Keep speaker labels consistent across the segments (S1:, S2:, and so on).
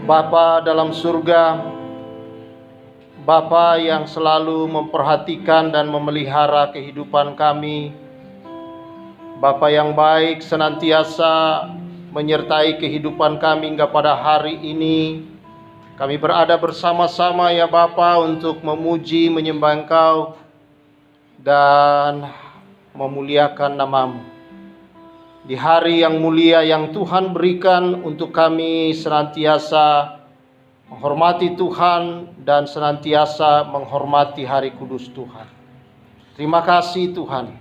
S1: Bapa dalam surga, Bapa yang selalu memperhatikan dan memelihara kehidupan kami, Bapa yang baik senantiasa menyertai kehidupan kami hingga pada hari ini. Kami berada bersama-sama ya Bapa untuk memuji, menyembah Engkau dan memuliakan nama-Mu. Di hari yang mulia yang Tuhan berikan untuk kami senantiasa menghormati Tuhan dan senantiasa menghormati hari kudus Tuhan. Terima kasih Tuhan.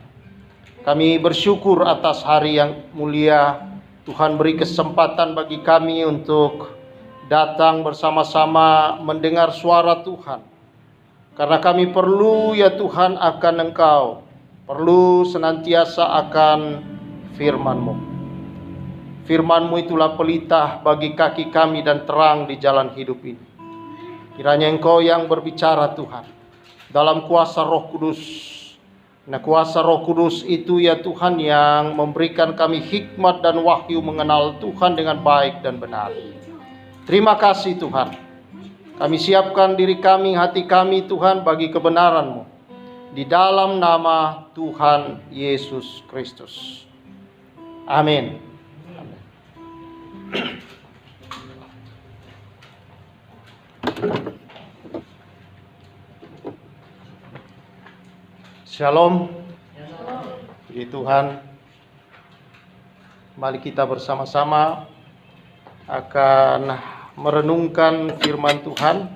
S1: Kami bersyukur atas hari yang mulia. Tuhan beri kesempatan bagi kami untuk datang bersama-sama mendengar suara Tuhan. Karena kami perlu ya Tuhan akan Engkau, perlu senantiasa akan firman-Mu. Firman-Mu itulah pelita bagi kaki kami dan terang di jalan hidup ini. Kiranya Engkau yang berbicara Tuhan, dalam kuasa Roh Kudus. Nah, kuasa Roh Kudus itu ya Tuhan yang memberikan kami hikmat dan wahyu mengenal Tuhan dengan baik dan benar. Terima kasih Tuhan. Kami siapkan diri kami, hati kami Tuhan bagi kebenaran-Mu. Di dalam nama Tuhan Yesus Kristus. Amin. Shalom. Puji Tuhan. Mari kita bersama-sama akan merenungkan firman Tuhan.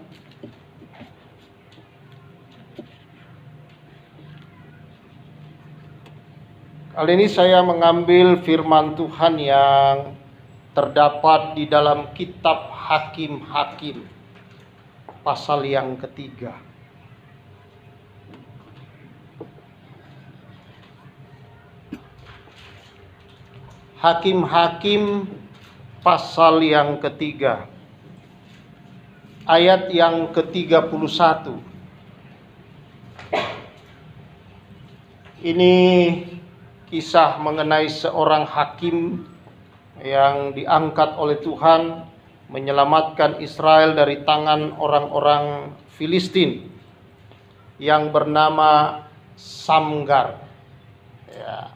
S1: Kali ini saya mengambil firman Tuhan yang terdapat di dalam kitab Hakim-Hakim, pasal yang ketiga. Hakim-Hakim, pasal yang ketiga, ayat yang ke-31. Ini kisah mengenai seorang hakim yang diangkat oleh Tuhan menyelamatkan Israel dari tangan orang-orang Filistin yang bernama Samgar. Ya.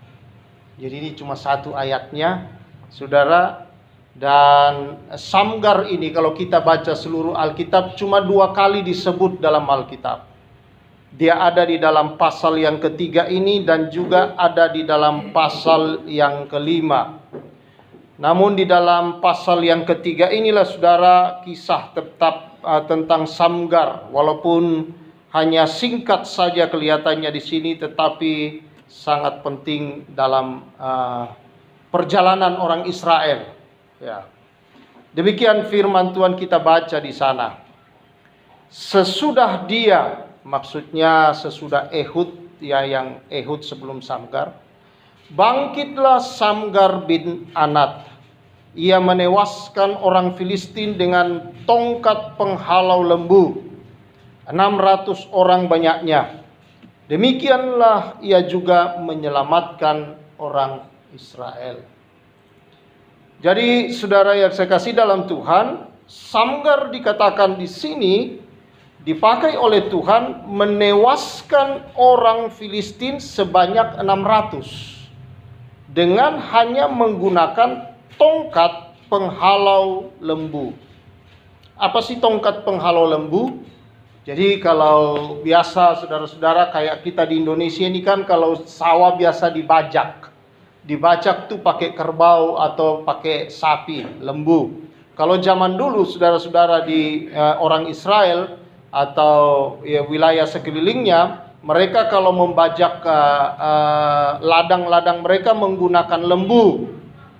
S1: Jadi ini cuma satu ayatnya, saudara. Dan Samgar ini kalau kita baca seluruh Alkitab cuma 2 kali disebut dalam Alkitab. Dia ada di dalam pasal yang ketiga ini dan juga ada di dalam pasal yang kelima. Namun di dalam pasal yang ketiga inilah saudara kisah tetap tentang Samgar. Walaupun hanya singkat saja kelihatannya di sini, tetapi sangat penting dalam perjalanan orang Israel. Ya. Demikian firman Tuhan kita baca di sana. Sesudah dia, maksudnya sesudah Ehud, ya, yang Ehud sebelum Samgar, bangkitlah Samgar bin Anat. Ia menewaskan orang Filistin dengan tongkat penghalau lembu. 600 orang banyaknya. Demikianlah ia juga menyelamatkan orang Israel. Jadi saudara yang saya kasih dalam Tuhan, Samgar dikatakan di sini dipakai oleh Tuhan menewaskan orang Filistin sebanyak 600 dengan hanya menggunakan tongkat penghalau lembu. Apa sih tongkat penghalau lembu? Jadi kalau biasa saudara-saudara kayak kita di Indonesia ini kan kalau sawah biasa dibajak. Dibajak tuh pakai kerbau atau pakai sapi, lembu. Kalau zaman dulu saudara-saudara di orang Israel atau ya, wilayah sekelilingnya, mereka kalau membajak ladang-ladang mereka menggunakan lembu.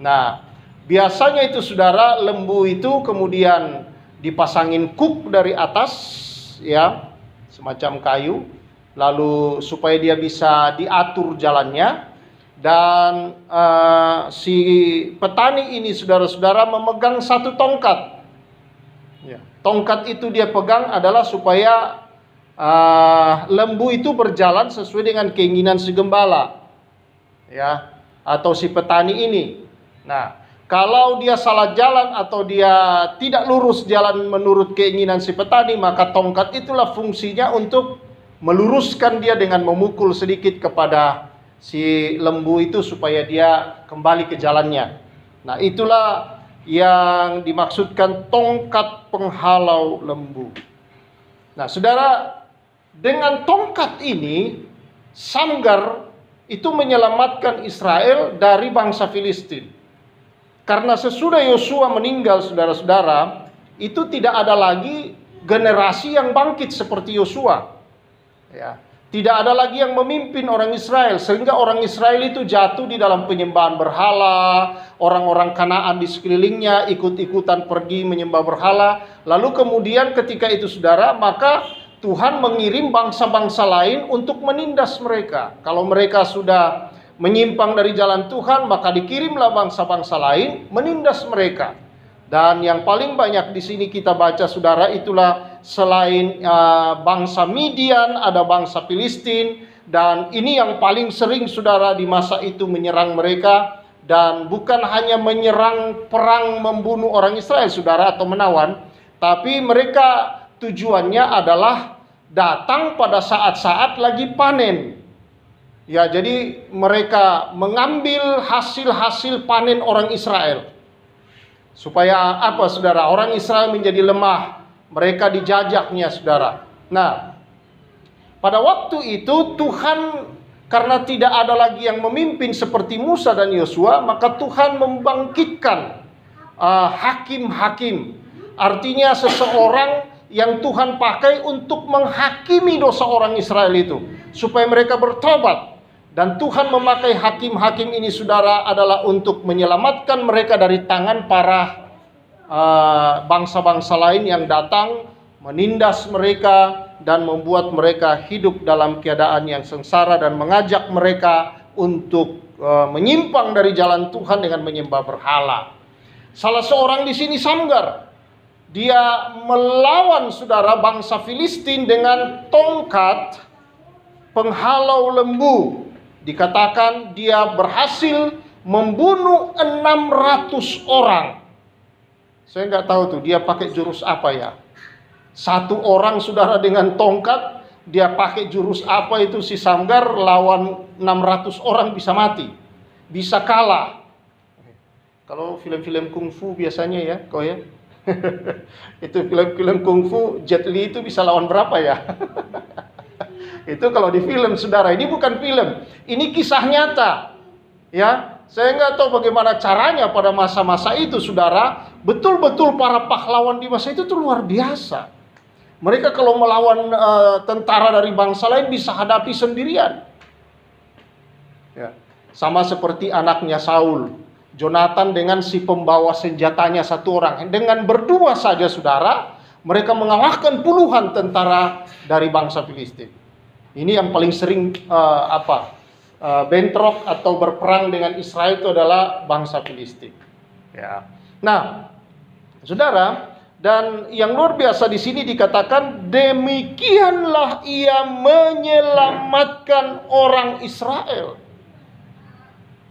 S1: Nah, biasanya itu saudara, lembu itu kemudian dipasangin kuk dari atas, ya, semacam kayu, lalu supaya dia bisa diatur jalannya. Dan si petani ini saudara-saudara memegang satu tongkat. Ya. Tongkat itu dia pegang adalah supaya lembu itu berjalan sesuai dengan keinginan si gembala, ya, atau si petani ini. Nah, Kalau dia salah jalan atau dia tidak lurus jalan menurut keinginan si petani, maka tongkat itulah fungsinya untuk meluruskan dia dengan memukul sedikit kepada si lembu itu supaya dia kembali ke jalannya. Nah, itulah yang dimaksudkan tongkat penghalau lembu. Nah, saudara, dengan tongkat ini Samgar itu menyelamatkan Israel dari bangsa Filistin. Karena sesudah Yosua meninggal, saudara-saudara, itu tidak ada lagi generasi yang bangkit seperti Yosua. Ya, tidak ada lagi yang memimpin orang Israel, sehingga orang Israel itu jatuh di dalam penyembahan berhala. Orang-orang Kanaan di sekelilingnya ikut-ikutan pergi menyembah berhala. Lalu kemudian ketika itu, saudara, maka Tuhan mengirim bangsa-bangsa lain untuk menindas mereka. Kalau mereka sudah menyimpang dari jalan Tuhan, maka dikirimlah bangsa-bangsa lain menindas mereka. Dan yang paling banyak di sini kita baca, saudara, itulah selain bangsa Midian, ada bangsa Filistin. Dan ini yang paling sering, saudara, di masa itu menyerang mereka. Dan bukan hanya menyerang perang membunuh orang Israel, saudara, atau menawan. Tapi mereka tujuannya adalah datang pada saat-saat lagi panen. Ya, jadi mereka mengambil hasil-hasil panen orang Israel. Supaya apa, saudara? Orang Israel menjadi lemah. Mereka dijajaknya, saudara. Nah, pada waktu itu Tuhan, karena tidak ada lagi yang memimpin seperti Musa dan Yosua, maka Tuhan membangkitkan hakim-hakim. Artinya seseorang yang Tuhan pakai untuk menghakimi dosa orang Israel itu, supaya mereka bertobat. Dan Tuhan memakai hakim-hakim ini, saudara, adalah untuk menyelamatkan mereka dari tangan para bangsa-bangsa lain yang datang menindas mereka dan membuat mereka hidup dalam keadaan yang sengsara dan mengajak mereka untuk menyimpang dari jalan Tuhan dengan menyembah berhala. Salah seorang di sini Samgar. Dia melawan, saudara, bangsa Filistin dengan tongkat penghalau lembu. Dikatakan dia berhasil membunuh 600 orang. Saya nggak tahu tuh dia pakai jurus apa ya. Satu orang, saudara, dengan tongkat, dia pakai jurus apa itu si Samgar, lawan 600 orang bisa mati. Bisa kalah. Kalau film-film kungfu biasanya ya, kau ya. Itu film-film kungfu, Jet Li itu bisa lawan berapa ya? Itu kalau di film, saudara. Ini bukan film, ini kisah nyata. Ya, saya nggak tahu bagaimana caranya pada masa-masa itu, saudara. Betul-betul para pahlawan di masa itu tuh luar biasa. Mereka kalau melawan tentara dari bangsa lain bisa hadapi sendirian. Ya, sama seperti anaknya Saul, Jonathan dengan si pembawa senjatanya satu orang. Dengan berdua saja, saudara, mereka mengalahkan puluhan tentara dari bangsa Filistin. Ini yang paling sering bentrok atau berperang dengan Israel itu adalah bangsa Filistin. Ya. Nah, saudara, dan yang luar biasa di sini dikatakan demikianlah ia menyelamatkan orang Israel.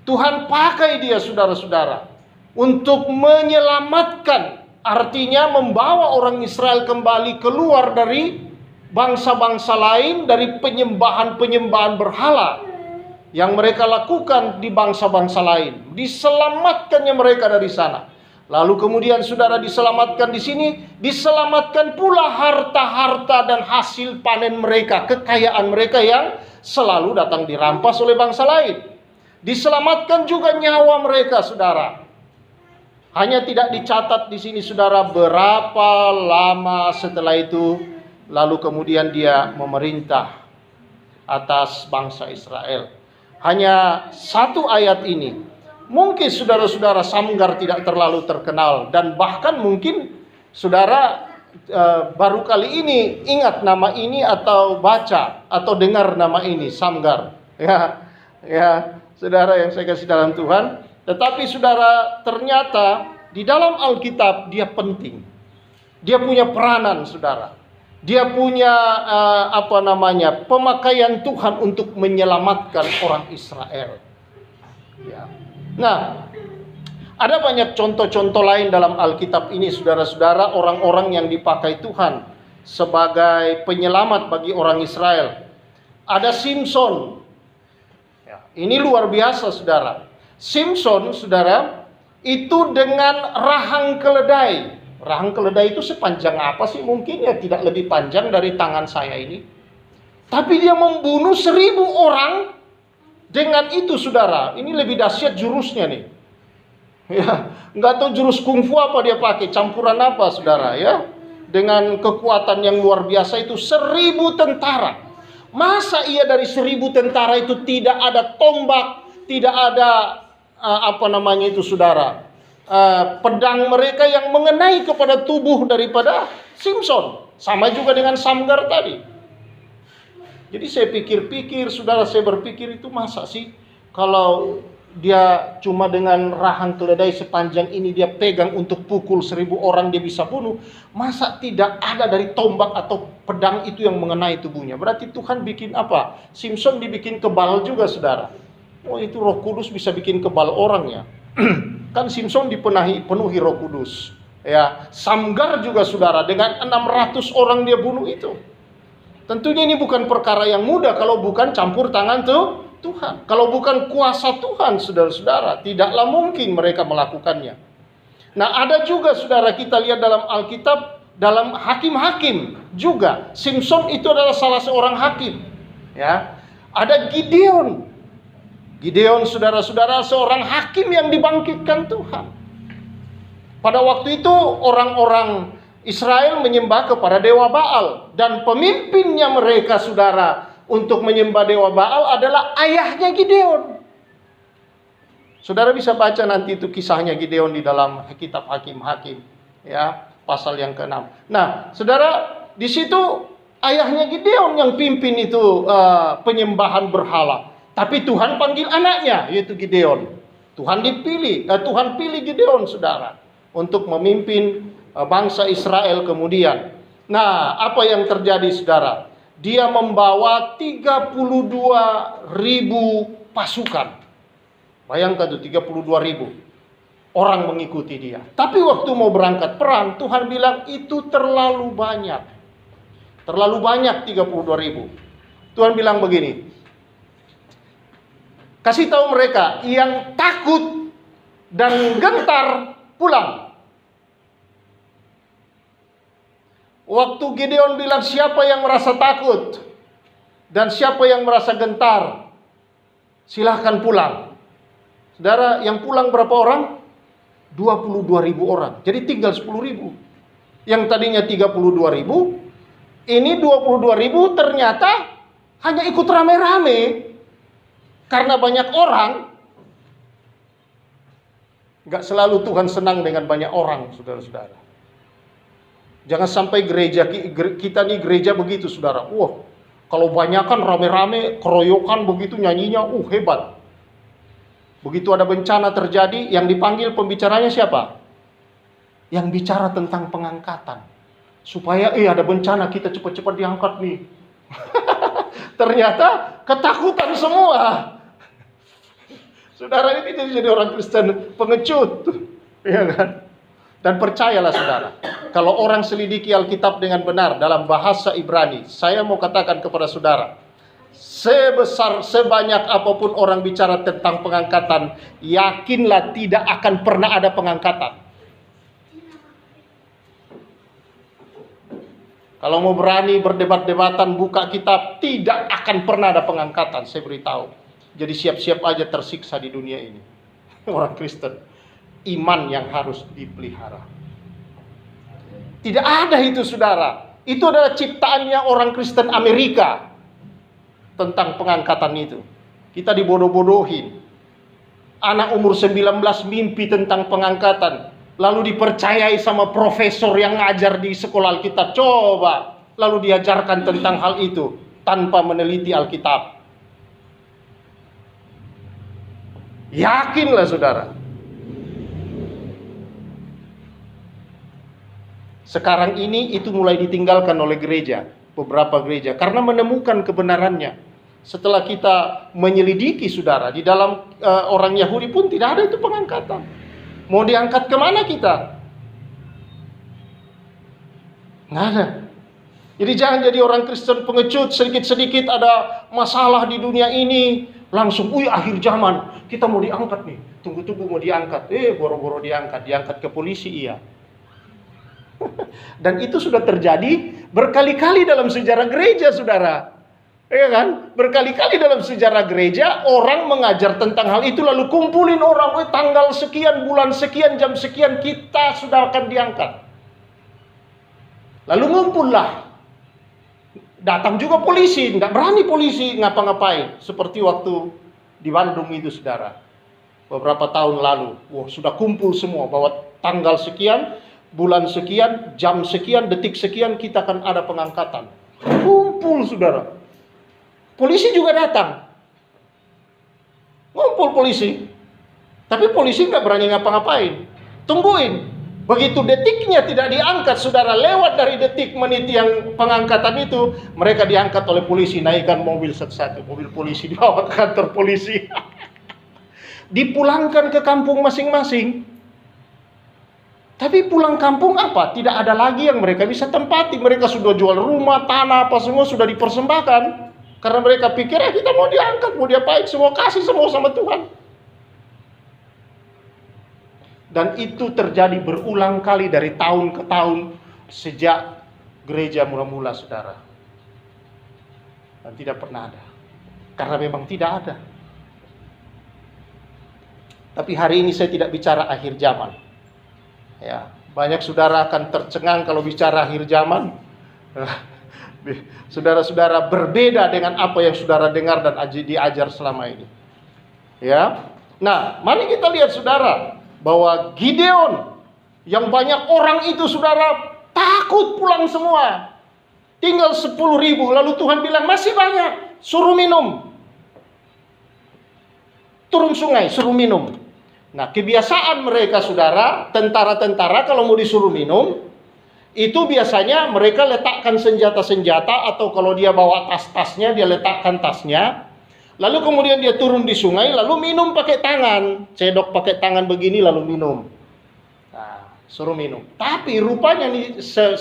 S1: Tuhan pakai dia, saudara-saudara, untuk menyelamatkan, artinya membawa orang Israel kembali keluar dari bangsa-bangsa lain, dari penyembahan-penyembahan berhala yang mereka lakukan di bangsa-bangsa lain. Diselamatkannya mereka dari sana. Lalu kemudian, saudara, diselamatkan di sini, diselamatkan pula harta-harta dan hasil panen mereka, kekayaan mereka yang selalu datang dirampas oleh bangsa lain. Diselamatkan juga nyawa mereka, saudara. Hanya tidak dicatat di sini, saudara, berapa lama setelah itu lalu kemudian dia memerintah atas bangsa Israel. Hanya satu ayat ini. Mungkin saudara-saudara Samgar tidak terlalu terkenal. Dan bahkan mungkin saudara baru kali ini ingat nama ini, atau baca atau dengar nama ini, Samgar. Ya, saudara yang saya kasih dalam Tuhan. Tetapi saudara, ternyata di dalam Alkitab dia penting. Dia punya peranan, saudara. Dia punya pemakaian Tuhan untuk menyelamatkan orang Israel. Ya. Nah, Ada banyak contoh-contoh lain dalam Alkitab ini, saudara-saudara, orang-orang yang dipakai Tuhan sebagai penyelamat bagi orang Israel. Ada Simson. Ya, ini luar biasa, saudara. Simson, saudara, itu dengan rahang keledai. Rahang keledai itu sepanjang apa sih? Mungkin ya tidak lebih panjang dari tangan saya ini. Tapi dia membunuh 1.000 orang dengan itu, saudara. Ini lebih dahsyat jurusnya nih. Ya, nggak tahu jurus kungfu apa dia pakai, campuran apa, saudara, ya. Dengan kekuatan yang luar biasa itu 1.000 tentara. Masa iya dari 1.000 tentara itu tidak ada tombak, tidak ada saudara, pedang mereka yang mengenai kepada tubuh daripada Simson. Sama juga dengan Samgar tadi. Jadi saya pikir-pikir, saudara, saya berpikir itu masa sih kalau dia cuma dengan rahang keledai sepanjang ini dia pegang untuk pukul 1.000 orang dia bisa bunuh. Masa tidak ada dari tombak atau pedang itu yang mengenai tubuhnya? Berarti Tuhan bikin apa? Simson dibikin kebal juga, saudara. Oh, itu Roh Kudus bisa bikin kebal orang ya. Kan Simson penuhi Roh Kudus. Ya, Samgar juga, saudara, dengan 600 orang dia bunuh itu. Tentunya ini bukan perkara yang mudah kalau bukan campur tangan Tuhan. Kalau bukan kuasa Tuhan, saudara-saudara, tidaklah mungkin mereka melakukannya. Nah, ada juga, saudara, kita lihat dalam Alkitab, dalam Hakim-Hakim juga. Simson itu adalah salah seorang hakim. Ya, ada Gideon. Gideon, saudara-saudara, seorang hakim yang dibangkitkan Tuhan. Pada waktu itu orang-orang Israel menyembah kepada dewa Baal. Dan pemimpinnya mereka, saudara, untuk menyembah dewa Baal adalah ayahnya Gideon. Saudara bisa baca nanti itu kisahnya Gideon di dalam kitab Hakim-Hakim, ya, pasal yang ke-6. Nah, saudara, di situ ayahnya Gideon yang pimpin itu penyembahan berhala. Tapi Tuhan panggil anaknya, yaitu Gideon. Tuhan pilih Gideon, saudara, untuk memimpin bangsa Israel kemudian. Nah, apa yang terjadi, saudara? Dia membawa 32.000 pasukan. Bayangkan tuh, 32.000 orang mengikuti dia. Tapi waktu mau berangkat perang, Tuhan bilang itu terlalu banyak. Terlalu banyak 32.000. Tuhan bilang begini, kasih tahu mereka yang takut dan gentar pulang. Waktu Gideon bilang siapa yang merasa takut dan siapa yang merasa gentar, silahkan pulang. Saudara, yang pulang berapa orang? 22.000 orang. Jadi tinggal 10.000. Yang tadinya 32.000, ini 22.000 ternyata hanya ikut rame-rame. Karena banyak orang. Gak selalu Tuhan senang dengan banyak orang, saudara-saudara. Jangan sampai gereja kita nih gereja begitu, saudara. Wah, kalau banyakan rame-rame, keroyokan begitu nyanyinya, hebat. Begitu ada bencana terjadi, yang dipanggil pembicaranya siapa? Yang bicara tentang pengangkatan. Supaya ada bencana, kita cepat-cepat diangkat nih. Ternyata ketakutan semua. Saudara, ini jadi orang Kristen pengecut. Ya kan? Dan percayalah, saudara, kalau orang selidiki Alkitab dengan benar dalam bahasa Ibrani, saya mau katakan kepada saudara, sebanyak apapun orang bicara tentang pengangkatan, yakinlah tidak akan pernah ada pengangkatan. Kalau mau berani berdebat-debatan, buka kitab, tidak akan pernah ada pengangkatan, saya beritahu. Jadi siap-siap aja tersiksa di dunia ini. Orang Kristen. Iman yang harus dipelihara. Tidak ada itu, saudara. Itu adalah ciptaannya orang Kristen Amerika. Tentang pengangkatan itu. Kita dibodoh-bodohin. Anak umur 19 mimpi tentang pengangkatan. Lalu dipercayai sama profesor yang ngajar di sekolah Alkitab. Coba. Lalu diajarkan tentang hal itu. Tanpa meneliti Alkitab. Yakinlah, saudara. Sekarang ini itu mulai ditinggalkan oleh gereja, beberapa gereja, karena menemukan kebenarannya. Setelah kita menyelidiki, saudara, di dalam orang Yahudi pun tidak ada itu pengangkatan. Mau diangkat kemana kita? Nggak ada. Jadi jangan jadi orang Kristen pengecut, sedikit-sedikit ada masalah di dunia ini, langsung, akhir zaman, kita mau diangkat nih. Tunggu-tunggu mau diangkat. Boro-boro diangkat ke polisi, iya. Dan itu sudah terjadi berkali-kali dalam sejarah gereja, saudara. Ya kan? Berkali-kali dalam sejarah gereja, orang mengajar tentang hal itu, lalu kumpulin orang, tanggal sekian, bulan sekian, jam sekian, kita sudah akan diangkat. Lalu ngumpullah. Datang juga polisi, nggak berani polisi ngapa-ngapain. Seperti waktu di Bandung itu, saudara. Beberapa tahun lalu, sudah kumpul semua bahwa tanggal sekian, bulan sekian, jam sekian, detik sekian, kita akan ada pengangkatan. Kumpul, saudara. Polisi juga datang. Ngumpul polisi. Tapi polisi nggak berani ngapa-ngapain. Tungguin. Begitu detiknya tidak diangkat, saudara, lewat dari detik menit yang pengangkatan itu, mereka diangkat oleh polisi, naikkan mobil satu-satu, mobil polisi dibawa ke kantor polisi. Dipulangkan ke kampung masing-masing. Tapi pulang kampung apa? Tidak ada lagi yang mereka bisa tempati. Mereka sudah jual rumah, tanah, apa semua sudah dipersembahkan. Karena mereka pikir, kita mau diangkat, mau diapain, semua kasih semua sama Tuhan. Dan itu terjadi berulang kali dari tahun ke tahun sejak gereja mula-mula, saudara. Dan tidak pernah ada. Karena memang tidak ada. Tapi hari ini saya tidak bicara akhir zaman. Ya, banyak saudara akan tercengang kalau bicara akhir zaman. Saudara-saudara berbeda dengan apa yang saudara dengar dan diajar selama ini. Ya. Nah, mari kita lihat, saudara, bahwa Gideon yang banyak orang itu, saudara, takut pulang semua. Tinggal 10.000. Lalu Tuhan bilang, masih banyak, suruh minum. Turun sungai, suruh minum. Nah, kebiasaan mereka, saudara, tentara-tentara kalau mau disuruh minum, itu biasanya mereka letakkan senjata-senjata, atau kalau dia bawa tas-tasnya, dia letakkan tasnya. Lalu kemudian dia turun di sungai, lalu minum pakai tangan. Cedok pakai tangan begini, lalu minum. Nah, suruh minum. Tapi rupanya nih, 10.000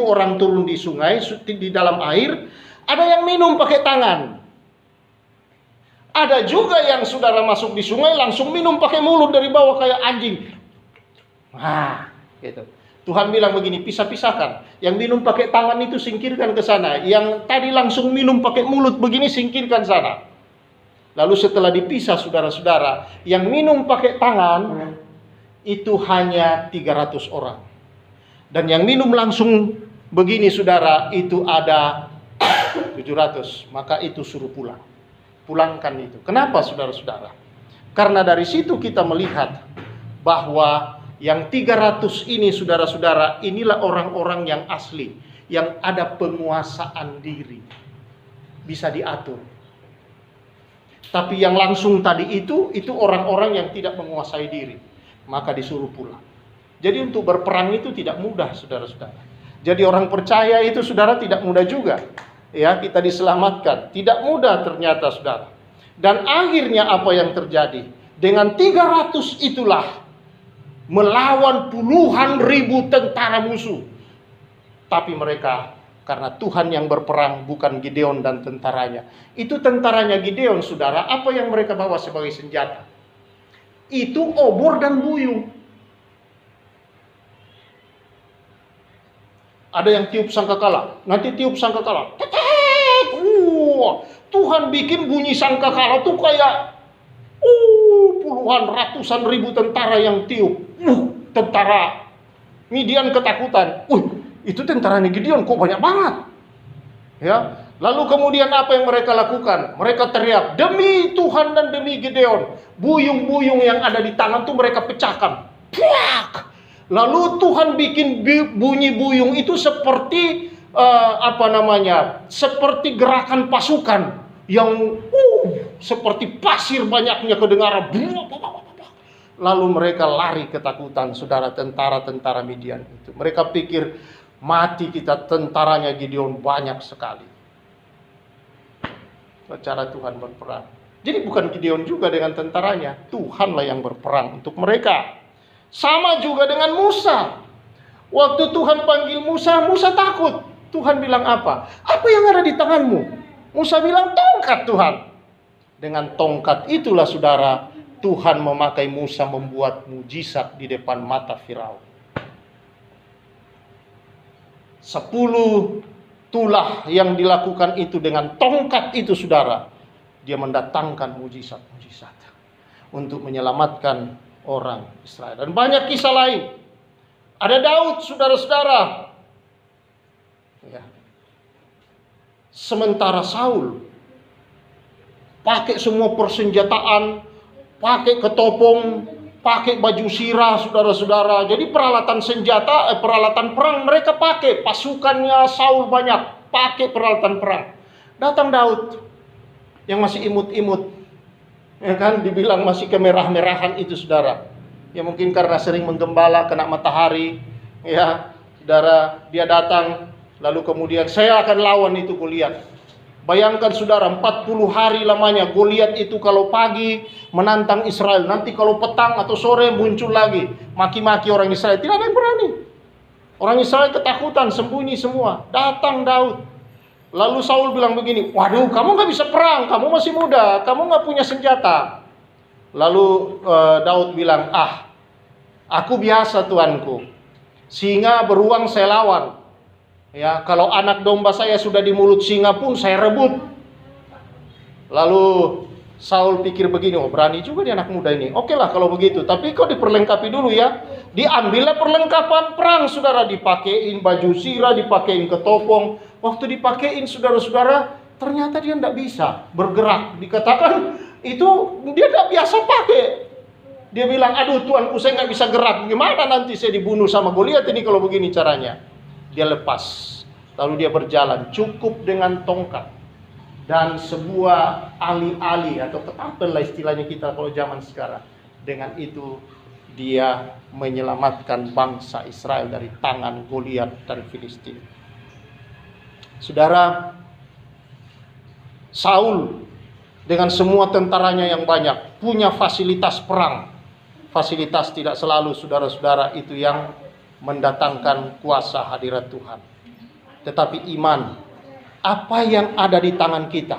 S1: orang turun di sungai, di dalam air, ada yang minum pakai tangan. Ada juga yang saudara masuk di sungai, langsung minum pakai mulut dari bawah kayak anjing. Nah, gitu. Tuhan bilang begini, pisah-pisahkan. Yang minum pakai tangan itu singkirkan ke sana. Yang tadi langsung minum pakai mulut begini, singkirkan sana. Lalu setelah dipisah, saudara-saudara, yang minum pakai tangan itu hanya 300 orang. Dan yang minum langsung begini, saudara, itu ada 700. Maka itu suruh pulang. Pulangkan itu. Kenapa, saudara-saudara? Karena dari situ kita melihat bahwa yang 300 ini, saudara-saudara, inilah orang-orang yang asli, yang ada penguasaan diri, bisa diatur. Tapi yang langsung tadi itu orang-orang yang tidak menguasai diri, maka disuruh pulang. Jadi untuk berperang itu tidak mudah, saudara-saudara. Jadi orang percaya itu, saudara, tidak mudah juga. Ya, kita diselamatkan. Tidak mudah ternyata, saudara. Dan akhirnya apa yang terjadi? Dengan 300 itulah melawan puluhan ribu tentara musuh. Tapi mereka, karena Tuhan yang berperang, bukan Gideon dan tentaranya. Itu tentaranya Gideon, saudara, apa yang mereka bawa sebagai senjata? Itu obor dan buyung. Ada yang tiup sangkakala, nanti tiup sangkakala. Tuhan bikin bunyi sangkakala tuh kayak puluhan, ratusan ribu tentara yang tiup. Tentara Midian ketakutan. Itu tentaranya Gideon kok banyak banget. Ya, lalu kemudian apa yang mereka lakukan? Mereka teriak, demi Tuhan dan demi Gideon. Buyung-buyung yang ada di tangan tuh mereka pecahkan. Puak! Lalu Tuhan bikin bunyi buyung itu seperti seperti gerakan pasukan yang seperti pasir banyaknya kedengaran. Lalu mereka lari ketakutan, saudara, tentara-tentara Midian itu. Mereka pikir, mati kita, tentaranya Gideon banyak sekali. Cara Tuhan berperang. Jadi bukan Gideon juga dengan tentaranya, Tuhanlah yang berperang untuk mereka. Sama juga dengan Musa. Waktu Tuhan panggil Musa, Musa takut. Tuhan bilang apa? Apa yang ada di tanganmu? Musa bilang, tongkat Tuhan. Dengan tongkat itulah saudara, Tuhan memakai Musa membuat mujizat di depan mata Firaun. 10 tulah yang dilakukan itu dengan tongkat itu saudara. Dia mendatangkan mujizat-mujizat untuk menyelamatkan orang Israel. Dan banyak kisah lain. Ada Daud, saudara-saudara. Ya. Sementara Saul pakai semua persenjataan, pakai ketopong, pakai baju sirah, saudara-saudara. Jadi peralatan senjata, peralatan perang mereka pakai. Pasukannya Saul banyak, pakai peralatan perang. Datang Daud yang masih imut-imut, ya kan, dibilang masih kemerah-merahan itu saudara. Ya mungkin karena sering menggembala, kena matahari, ya saudara. Dia datang, lalu kemudian saya akan lawan itu Goliat. Bayangkan saudara, 40 hari lamanya Goliat itu kalau pagi menantang Israel, nanti kalau petang atau sore muncul lagi, maki-maki orang Israel. Tidak ada yang berani. Orang Israel ketakutan, sembunyi semua. Datang Daud. Lalu Saul bilang begini, waduh kamu gak bisa perang, kamu masih muda, kamu gak punya senjata. Lalu Daud bilang, aku biasa tuanku, singa beruang saya lawan. Ya, kalau anak domba saya sudah di mulut singa pun saya rebut. Lalu Saul pikir begini, berani juga dia anak muda ini. Oke lah kalau begitu, tapi kok diperlengkapi dulu ya. Diambillah perlengkapan perang saudara, dipakein baju sirah, dipakein ketopong. Waktu dipakein saudara-saudara, ternyata dia tidak bisa bergerak. Dikatakan itu dia tidak biasa pakai. Dia bilang, aduh tuanku saya nggak bisa gerak. Gimana nanti saya dibunuh sama Goliat ini kalau begini caranya. Dia lepas. Lalu dia berjalan cukup dengan tongkat. Dan sebuah ali-ali atau ketapel lah istilahnya kita kalau zaman sekarang. Dengan itu dia menyelamatkan bangsa Israel dari tangan Goliat dari Filistin. Saudara, Saul dengan semua tentaranya yang banyak punya fasilitas perang. Fasilitas tidak selalu saudara-saudara itu yang mendatangkan kuasa hadirat Tuhan. Tetapi iman, apa yang ada di tangan kita?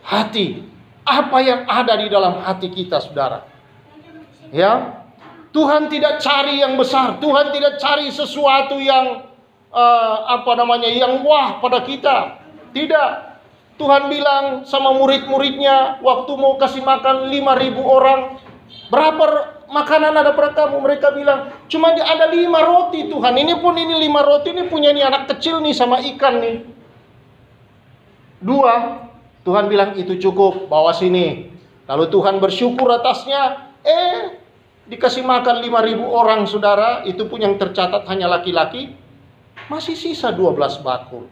S1: Hati, apa yang ada di dalam hati kita saudara? Ya, Tuhan tidak cari yang besar, Tuhan tidak cari sesuatu yang yang wah pada kita. Tidak. Tuhan bilang sama murid-muridnya waktu mau kasih makan 5.000 orang, berapa makanan ada pada kamu? Mereka bilang cuma ada 5 roti Tuhan. Ini 5 roti ini punya nih anak kecil nih sama ikan nih 2. Tuhan bilang itu cukup, bawa sini. Lalu Tuhan bersyukur atasnya. Dikasih makan 5.000 orang saudara. Itu pun yang tercatat hanya laki-laki. Masih sisa 12 bakul.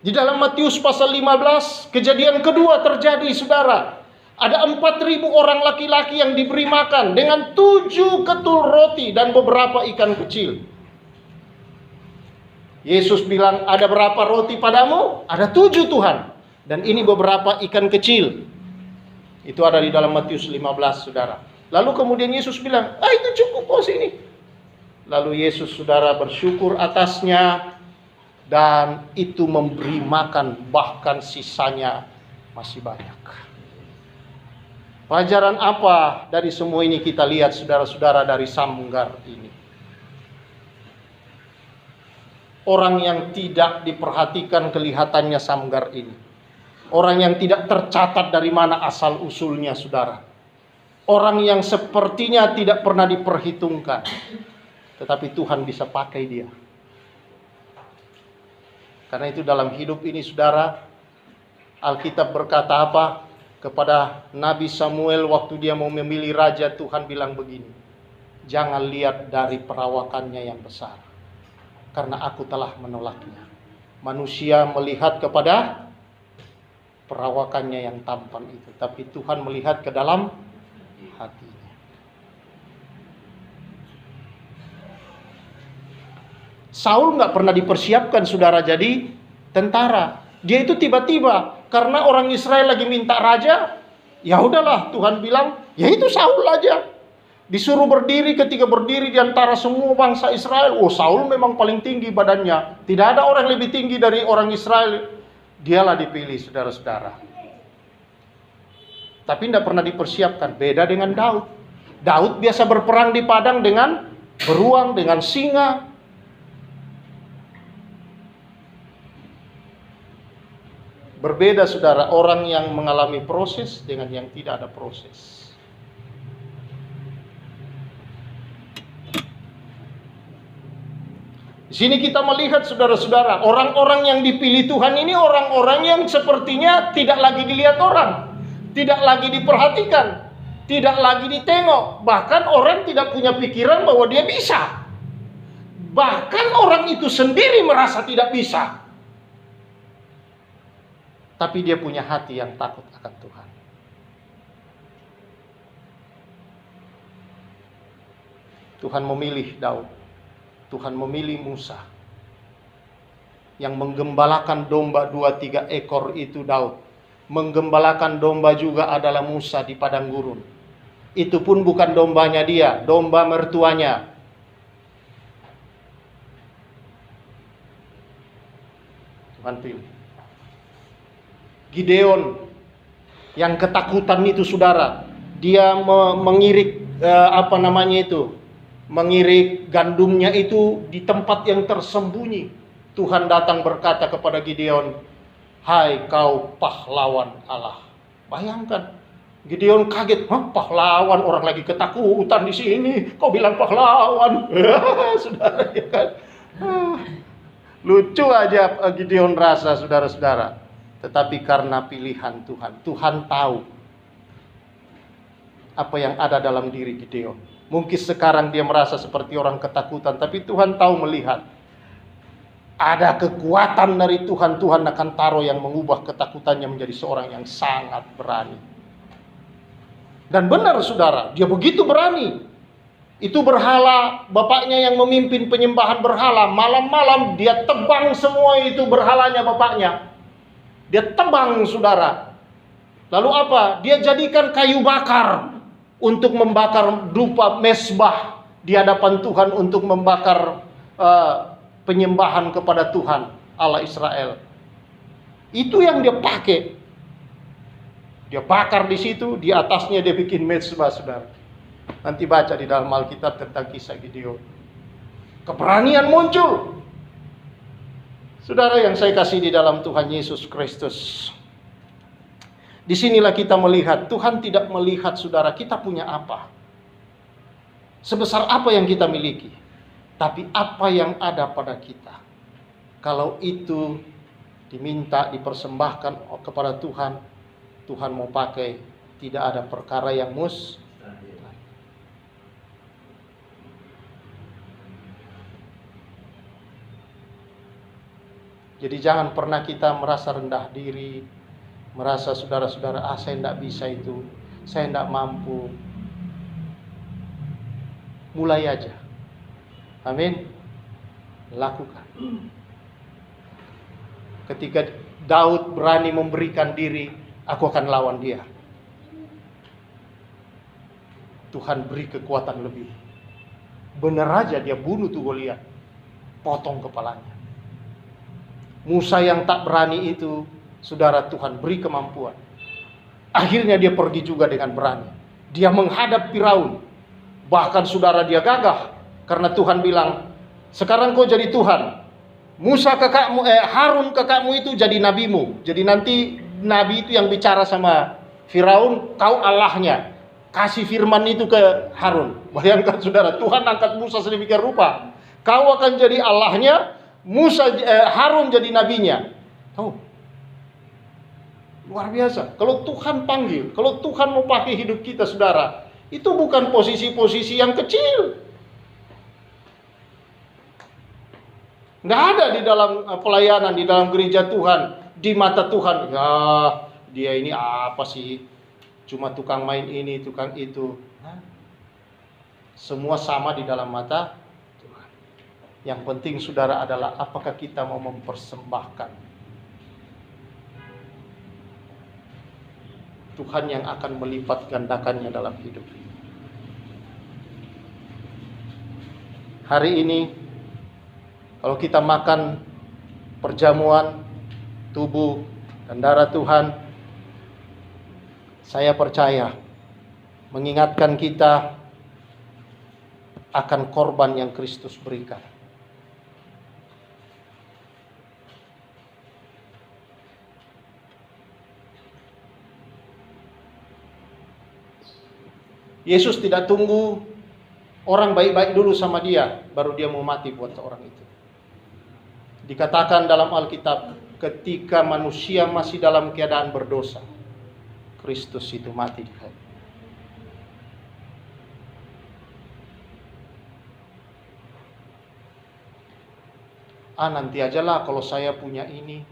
S1: Di dalam Matius pasal 15, kejadian kedua terjadi saudara. Ada 4.000 orang laki-laki yang diberi makan dengan 7 ketul roti dan beberapa ikan kecil. Yesus bilang, ada berapa roti padamu? Ada 7 Tuhan. Dan ini beberapa ikan kecil. Itu ada di dalam Matius 15 saudara. Lalu kemudian Yesus bilang, itu cukup kok sini. Lalu Yesus saudara bersyukur atasnya. Dan itu memberi makan, bahkan sisanya masih banyak. Pelajaran apa dari semua ini kita lihat saudara-saudara dari Samgar ini? Orang yang tidak diperhatikan kelihatannya Samgar ini. Orang yang tidak tercatat dari mana asal usulnya saudara. Orang yang sepertinya tidak pernah diperhitungkan. Tetapi Tuhan bisa pakai dia. Karena itu dalam hidup ini saudara, Alkitab berkata apa? Kepada Nabi Samuel waktu dia mau memilih raja, Tuhan bilang begini. Jangan lihat dari perawakannya yang besar. Karena aku telah menolaknya. Manusia melihat kepada perawakannya yang tampan itu. Tapi Tuhan melihat ke dalam hatinya. Saul nggak pernah dipersiapkan saudara jadi tentara. Dia itu tiba-tiba karena orang Israel lagi minta raja. Ya udahlah, Tuhan bilang Ya itu Saul aja. Disuruh berdiri, ketika berdiri di antara semua bangsa Israel. Oh, Saul memang paling tinggi badannya. Tidak ada orang lebih tinggi dari orang Israel. Dialah dipilih, saudara-saudara. Tapi tidak pernah dipersiapkan. Beda dengan Daud. Daud biasa berperang di padang dengan beruang, dengan singa. Berbeda, saudara, orang yang mengalami proses dengan yang tidak ada proses. Di sini kita melihat, saudara-saudara, orang-orang yang dipilih Tuhan ini orang-orang yang sepertinya tidak lagi dilihat orang, tidak lagi diperhatikan, tidak lagi ditengok. Bahkan orang tidak punya pikiran bahwa dia bisa. Bahkan orang itu sendiri merasa tidak bisa. Tapi dia punya hati yang takut akan Tuhan. Tuhan memilih Daud. Tuhan memilih Musa. Yang menggembalakan domba 2-3 ekor itu Daud. Menggembalakan domba juga adalah Musa di padang gurun. Itu pun bukan dombanya dia, domba mertuanya. Tuhan pilih. Gideon yang ketakutan itu, saudara, dia mengirik mengirik gandumnya itu di tempat yang tersembunyi. Tuhan datang berkata kepada Gideon, "Hai kau pahlawan Allah." Bayangkan, Gideon kaget, pahlawan, orang lagi ketakutan di sini, kau bilang pahlawan. Saudara, ya kan? Lucu aja Gideon rasa, saudara-saudara. Tetapi karena pilihan Tuhan, Tuhan tahu apa yang ada dalam diri Gideon. Mungkin sekarang dia merasa seperti orang ketakutan, tapi Tuhan tahu, melihat ada kekuatan dari Tuhan. Tuhan akan taruh yang mengubah ketakutannya menjadi seorang yang sangat berani. Dan benar, saudara, dia begitu berani. Itu berhala, bapaknya yang memimpin penyembahan berhala, malam-malam dia tebang semua itu berhalanya bapaknya. Dia tebang, saudara. Lalu apa? Dia jadikan kayu bakar untuk membakar dupa mesbah di hadapan Tuhan, untuk membakar penyembahan kepada Tuhan Allah Israel. Itu yang dia pakai. Dia bakar di situ, di atasnya dia bikin mesbah, saudara. Nanti baca di dalam Alkitab tentang kisah Gideon. Keberanian muncul. Saudara yang saya kasih di dalam Tuhan Yesus Kristus. Disinilah kita melihat, Tuhan tidak melihat, saudara, kita punya apa. Sebesar apa yang kita miliki. Tapi apa yang ada pada kita. Kalau itu diminta, dipersembahkan kepada Tuhan, Tuhan mau pakai, tidak ada perkara yang Jadi jangan pernah kita merasa rendah diri, merasa, saudara-saudara, saya tidak bisa itu, saya tidak mampu. Mulai aja. Amin. Lakukan. Ketika Daud berani memberikan diri, aku akan lawan dia. Tuhan beri kekuatan lebih. Benar aja dia bunuh tuh Goliat, potong kepalanya. Musa yang tak berani itu, saudara, Tuhan beri kemampuan. Akhirnya dia pergi juga dengan berani. Dia menghadap Firaun. Bahkan, saudara, dia gagah. Karena Tuhan bilang, sekarang kau jadi Tuhan. Musa kakakmu, Harun kakakmu itu jadi nabimu. Jadi nanti nabi itu yang bicara sama Firaun, kau Allahnya. Kasih firman itu ke Harun. Bayangkan, saudara, Tuhan angkat Musa sedemikian rupa. Kau akan jadi Allahnya, Harun jadi nabinya. Tahu? Luar biasa. Kalau Tuhan panggil, kalau Tuhan mau pakai hidup kita, saudara, itu bukan posisi-posisi yang kecil. Nggak ada di dalam pelayanan, di dalam gereja Tuhan, di mata Tuhan. Ya, dia ini apa sih? Cuma tukang main ini, tukang itu. Nah, semua sama di dalam mata. Yang penting, saudara, adalah apakah kita mau mempersembahkan Tuhan yang akan melipat gandakannya dalam hidup. Hari ini, kalau kita makan perjamuan tubuh dan darah Tuhan, saya percaya mengingatkan kita akan korban yang Kristus berikan. Yesus tidak tunggu orang baik-baik dulu sama dia, baru dia mau mati buat orang itu. Dikatakan dalam Alkitab, ketika manusia masih dalam keadaan berdosa, Kristus itu mati di kayu. Nanti ajalah kalau saya punya ini,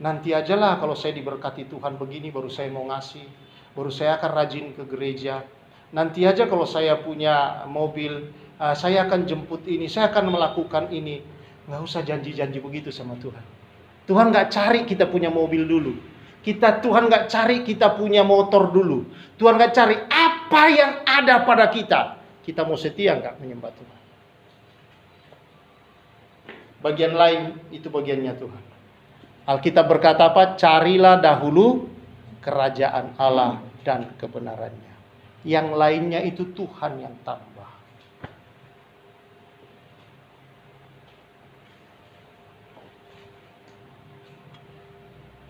S1: nanti ajalah kalau saya diberkati Tuhan begini, baru saya mau ngasih, baru saya akan rajin ke gereja. Nanti aja kalau saya punya mobil, saya akan jemput ini, saya akan melakukan ini. Nggak usah janji-janji begitu sama Tuhan. Tuhan nggak cari kita punya mobil dulu. Tuhan nggak cari kita punya motor dulu. Tuhan nggak cari apa yang ada pada kita. Kita mau setia nggak menyembah Tuhan. Bagian lain itu bagiannya Tuhan. Alkitab berkata apa? Carilah dahulu kerajaan Allah dan kebenarannya. Yang lainnya itu Tuhan yang tambah.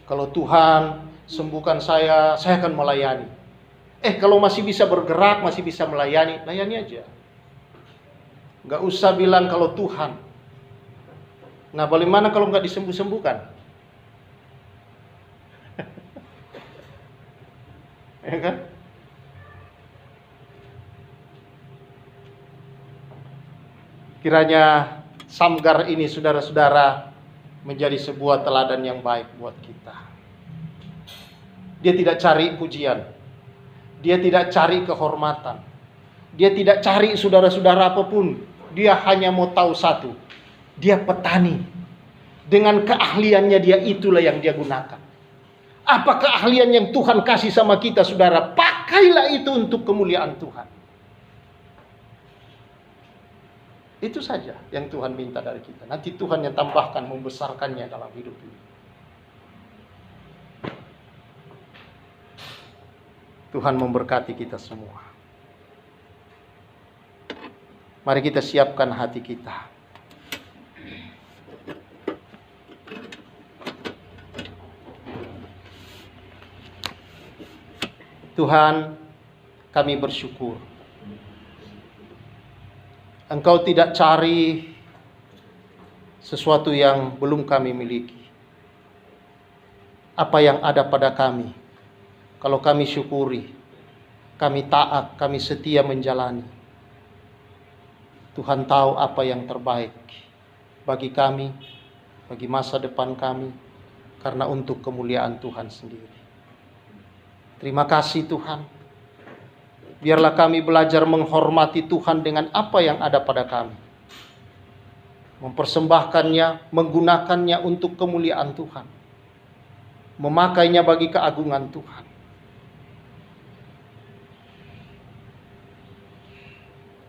S1: Kalau Tuhan sembuhkan saya akan melayani. Kalau masih bisa bergerak, masih bisa melayani, layani aja. Gak usah bilang kalau Tuhan. Nah, bagaimana kalau nggak disembuh-sembuhkan? Ya kan? Kiranya Samgar ini, saudara-saudara, menjadi sebuah teladan yang baik buat kita. Dia tidak cari pujian. Dia tidak cari kehormatan. Dia tidak cari saudara-saudara apapun. Dia hanya mau tahu satu. Dia petani. Dengan keahliannya dia, itulah yang dia gunakan. Apa keahlian yang Tuhan kasih sama kita, saudara? Pakailah itu untuk kemuliaan Tuhan. Itu saja yang Tuhan minta dari kita. Nanti Tuhan yang tambahkan, membesarkannya dalam hidup ini. Tuhan memberkati kita semua. Mari kita siapkan hati kita. Tuhan, kami bersyukur. Engkau tidak cari sesuatu yang belum kami miliki. Apa yang ada pada kami, kalau kami syukuri, kami taat, kami setia menjalani, Tuhan tahu apa yang terbaik bagi kami, bagi masa depan kami, karena untuk kemuliaan Tuhan sendiri. Terima kasih Tuhan. Biarlah kami belajar menghormati Tuhan dengan apa yang ada pada kami. Mempersembahkannya, menggunakannya untuk kemuliaan Tuhan. Memakainya bagi keagungan Tuhan.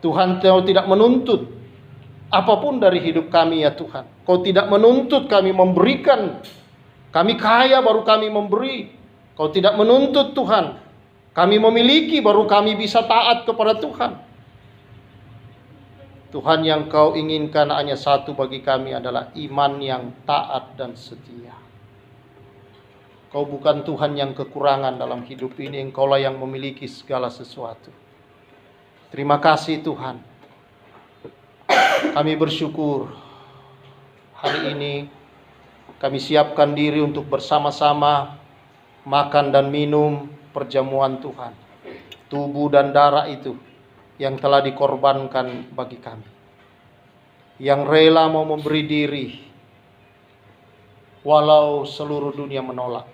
S1: Tuhan, Kau tidak menuntut apapun dari hidup kami ya Tuhan. Kau tidak menuntut kami memberikan. Kami kaya baru kami memberi. Kau tidak menuntut Tuhan. Kami memiliki baru kami bisa taat kepada Tuhan. Tuhan, yang Kau inginkan hanya satu bagi kami adalah iman yang taat dan setia. Kau bukan Tuhan yang kekurangan dalam hidup ini. Engkaulah yang memiliki segala sesuatu. Terima kasih Tuhan. Kami bersyukur hari ini kami siapkan diri untuk bersama-sama makan dan minum perjamuan Tuhan, tubuh dan darah itu yang telah dikorbankan bagi kami, yang rela mau memberi diri walau seluruh dunia menolak,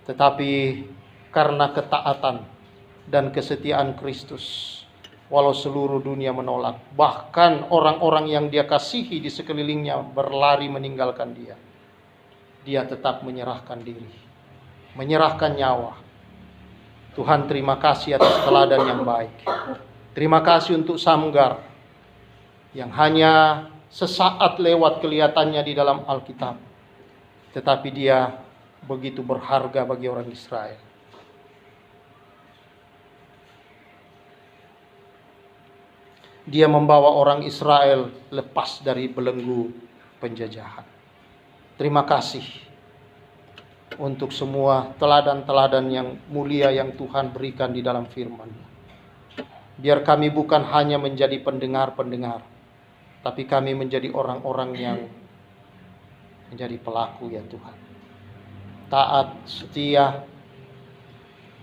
S1: tetapi karena ketaatan dan kesetiaan Kristus, walau seluruh dunia menolak, bahkan orang-orang yang Dia kasihi di sekelilingnya berlari meninggalkan Dia, Dia tetap menyerahkan diri, menyerahkan nyawa Tuhan, terima kasih atas teladan yang baik. Terima kasih untuk Samgar yang hanya sesaat lewat kelihatannya di dalam Alkitab, tetapi dia begitu berharga bagi orang Israel. Dia membawa orang Israel lepas dari belenggu penjajahan. Terima kasih untuk semua teladan-teladan yang mulia yang Tuhan berikan di dalam firman-Nya. Biar kami bukan hanya menjadi pendengar-pendengar, tapi kami menjadi orang-orang yang menjadi pelaku ya Tuhan. Taat, setia,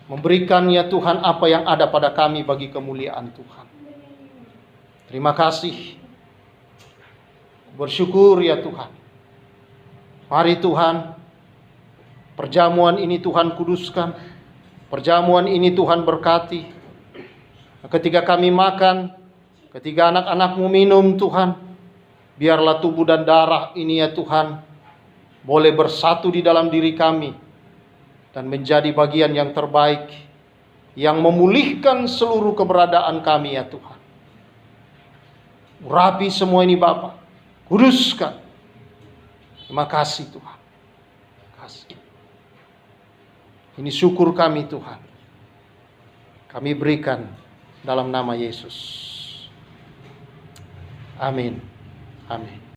S1: memberikan ya Tuhan apa yang ada pada kami bagi kemuliaan Tuhan. Terima kasih. Bersyukur ya Tuhan. Mari Tuhan, perjamuan ini Tuhan kuduskan. Perjamuan ini Tuhan berkati. Ketika kami makan, ketika anak-anak-Mu minum Tuhan, biarlah tubuh dan darah ini ya Tuhan boleh bersatu di dalam diri kami dan menjadi bagian yang terbaik yang memulihkan seluruh keberadaan kami ya Tuhan. Urapi semua ini Bapa, kuduskan. Terima kasih Tuhan. Kasih. Ini syukur kami Tuhan. Kami berikan dalam nama Yesus. Amin. Amin.